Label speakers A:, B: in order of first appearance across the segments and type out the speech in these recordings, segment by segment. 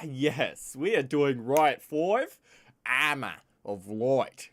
A: yes, we are doing Riot 5, Armor of Light.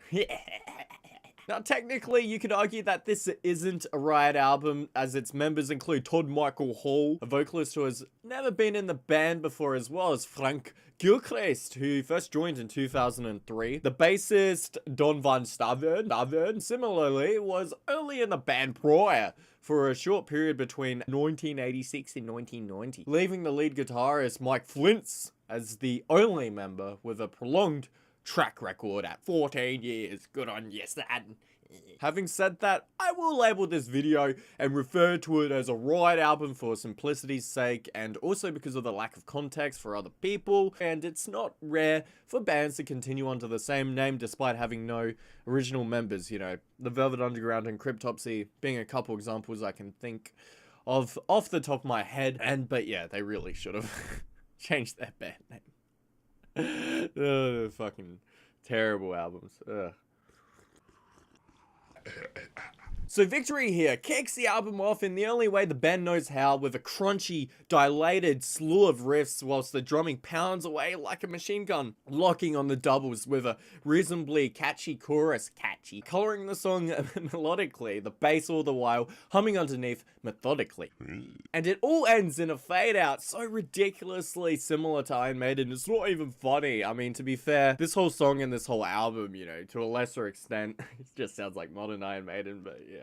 A: Now, technically, you could argue that this isn't a Riot album, as its members include Todd Michael Hall, a vocalist who has never been in the band before, as well as Frank Gilchrist, who first joined in 2003. The bassist, Don Van Stavern, similarly, was only in the band prior for a short period between 1986 and 1990, leaving the lead guitarist, Mike Flintz, as the only member with a prolonged track record at 14 years. Good on you, son. Having said that, I will label this video and refer to it as a Riot album for simplicity's sake, and also because of the lack of context for other people, and it's not rare for bands to continue under the same name despite having no original members, you know, the Velvet Underground and Cryptopsy being a couple examples I can think of off the top of my head, but yeah, they really should have changed their band name. Fucking terrible albums. Ugh. So Victory here kicks the album off in the only way the band knows how, with a crunchy, dilated slew of riffs whilst the drumming pounds away like a machine gun, locking on the doubles with a reasonably catchy chorus, colouring the song melodically, the bass all the while humming underneath methodically. And it all ends in a fade out so ridiculously similar to Iron Maiden, it's not even funny. I mean, to be fair, this whole song and this whole album, you know, to a lesser extent, it just sounds like modern Iron Maiden, but yeah.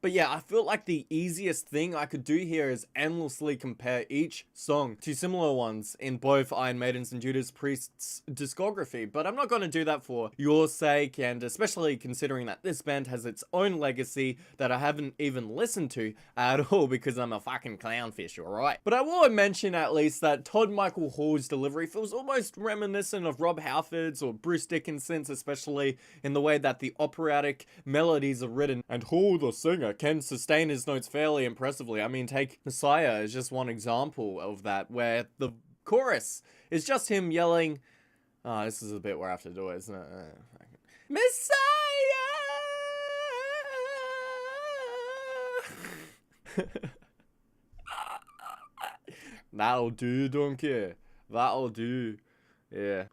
A: But yeah, I feel like the easiest thing I could do here is endlessly compare each song to similar ones in both Iron Maiden's and Judas Priest's discography, but I'm not going to do that for your sake, and especially considering that this band has its own legacy that I haven't even listened to at all because I'm a fucking clownfish, alright? But I will mention at least that Todd Michael Hall's delivery feels almost reminiscent of Rob Halford's or Bruce Dickinson's, especially in the way that the operatic melodies are written, and Hall, the singer, can sustain his notes fairly impressively. I mean, take Messiah as just one example of that, where the chorus is just him yelling, oh, this is the bit where I have to do it, isn't it? Messiah! That'll do, donkey. That'll do. Yeah.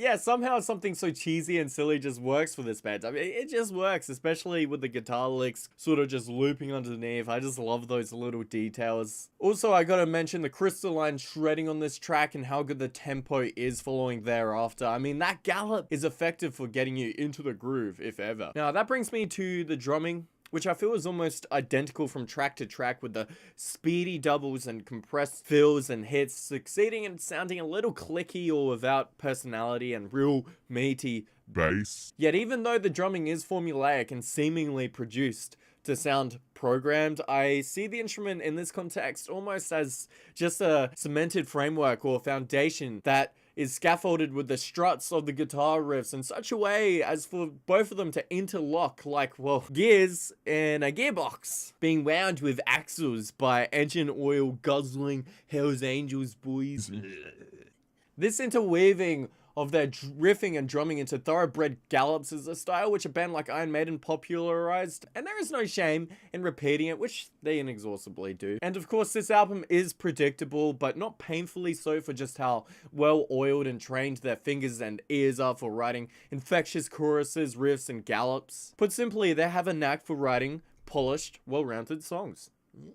A: Yeah, somehow something so cheesy and silly just works for this band. I mean, it just works, especially with the guitar licks sort of just looping underneath. I just love those little details. Also, I gotta mention the crystalline shredding on this track and how good the tempo is following thereafter. I mean, that gallop is effective for getting you into the groove, if ever. Now, that brings me to the drumming, which I feel is almost identical from track to track, with the speedy doubles and compressed fills and hits succeeding in sounding a little clicky or without personality and real meaty bass. Yet even though the drumming is formulaic and seemingly produced to sound programmed, I see the instrument in this context almost as just a cemented framework or foundation that is scaffolded with the struts of the guitar riffs in such a way as for both of them to interlock like, well, gears in a gearbox being wound with axles by engine oil guzzling Hell's Angels boys. This interweaving of their riffing and drumming into thoroughbred gallops is a style which a band like Iron Maiden popularized, and there is no shame in repeating it, which they inexhaustibly do. And of course, this album is predictable, but not painfully so, for just how well oiled and trained their fingers and ears are for writing infectious choruses, riffs, and gallops. Put simply, they have a knack for writing polished, well-rounded songs. Yeah.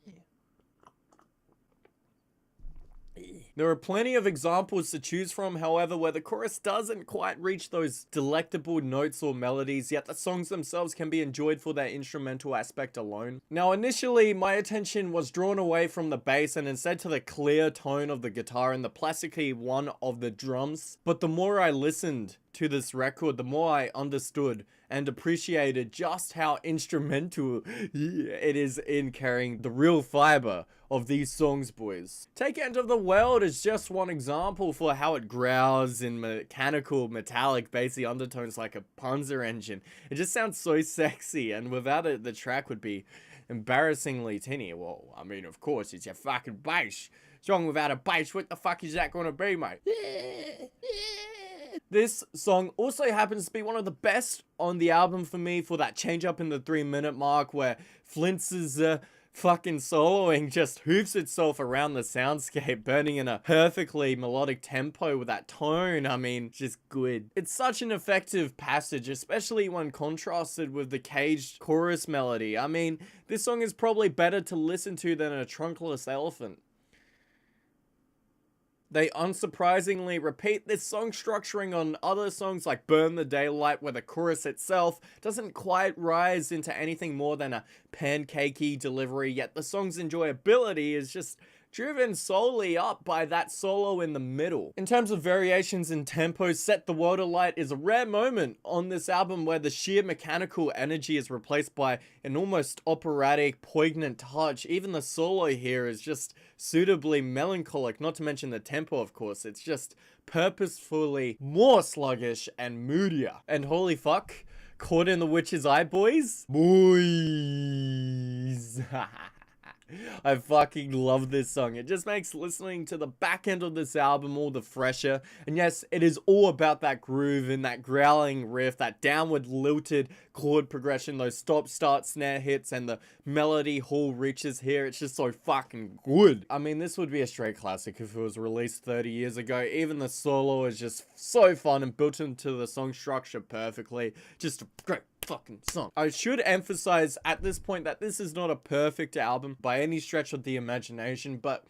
A: There are plenty of examples to choose from, however, where the chorus doesn't quite reach those delectable notes or melodies, yet the songs themselves can be enjoyed for their instrumental aspect alone. Now, initially, my attention was drawn away from the bass and instead to the clear tone of the guitar and the plasticky one of the drums, but the more I listened to this record, the more I understood and appreciated just how instrumental it is in carrying the real fiber of these songs, boys. Take End of the World as just one example for how it growls in mechanical, metallic, bassy undertones like a Panzer engine. It just sounds so sexy, and without it, the track would be embarrassingly tinny. Well, I mean, of course, it's your fucking bass. Song without a bass, what the fuck is that gonna be, mate? This song also happens to be one of the best on the album for me, for that change up in the 3-minute mark where Flintz's fucking soloing just hoops itself around the soundscape, burning in a perfectly melodic tempo with that tone. I mean, just good. It's such an effective passage, especially when contrasted with the caged chorus melody. I mean, this song is probably better to listen to than a trunkless elephant. They unsurprisingly repeat this song structuring on other songs like Burn the Daylight, where the chorus itself doesn't quite rise into anything more than a pancakey delivery, yet the song's enjoyability is just driven solely up by that solo in the middle. In terms of variations in tempo, Set the World Alight is a rare moment on this album where the sheer mechanical energy is replaced by an almost operatic, poignant touch. Even the solo here is just suitably melancholic, not to mention the tempo, of course. It's just purposefully more sluggish and moodier. And holy fuck, Caught in the Witch's Eye, boys? Boys! I fucking love this song. It just makes listening to the back end of this album all the fresher. And yes, it is all about that groove and that growling riff, that downward lilted chord progression, those stop-start snare hits, and the melody hall reaches here. It's just so fucking good. I mean, this would be a straight classic if it was released 30 years ago. Even the solo is just so fun and built into the song structure perfectly. Just a great fucking song. I should emphasize at this point that this is not a perfect album by any stretch of the imagination, but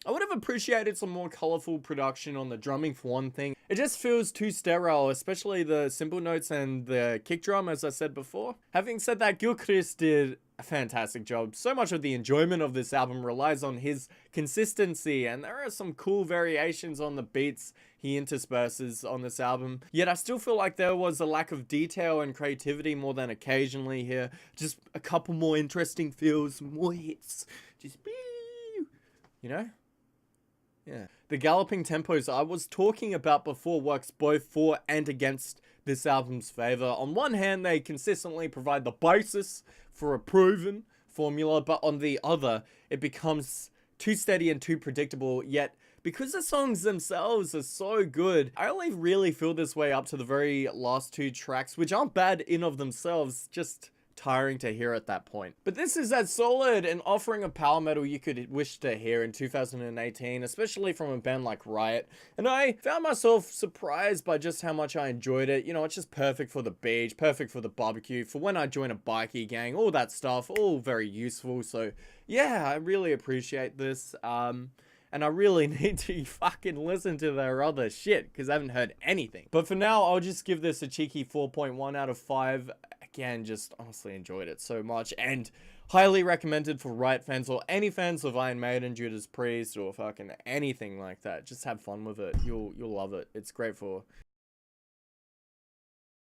A: I would have appreciated some more colorful production on the drumming for one thing. It just feels too sterile, especially the cymbal notes and the kick drum, as I said before. Having said that, Gilchrist did a fantastic job. So much of the enjoyment of this album relies on his consistency, and there are some cool variations on the beats he intersperses on this album. Yet I still feel like there was a lack of detail and creativity more than occasionally here. Just a couple more interesting feels, more hits. Just, you know? Yeah. The galloping tempos I was talking about before works both for and against this album's favor. On one hand, they consistently provide the basis for a proven formula, but on the other, it becomes too steady and too predictable, yet because the songs themselves are so good, I only really feel this way up to the very last two tracks, which aren't bad in of themselves, just tiring to hear at that point. But this is as solid an offering of power metal you could wish to hear in 2018, especially from a band like Riot. And I found myself surprised by just how much I enjoyed it. You know, it's just perfect for the beach, perfect for the barbecue, for when I join a bikie gang, all that stuff, all very useful. So yeah, I really appreciate this. And I really need to fucking listen to their other shit, because I haven't heard anything. But for now, I'll just give this a cheeky 4.1 out of 5. Again, just honestly enjoyed it so much, and highly recommended for Riot fans or any fans of Iron Maiden, Judas Priest, or fucking anything like that. Just have fun with it. You'll love it. It's great for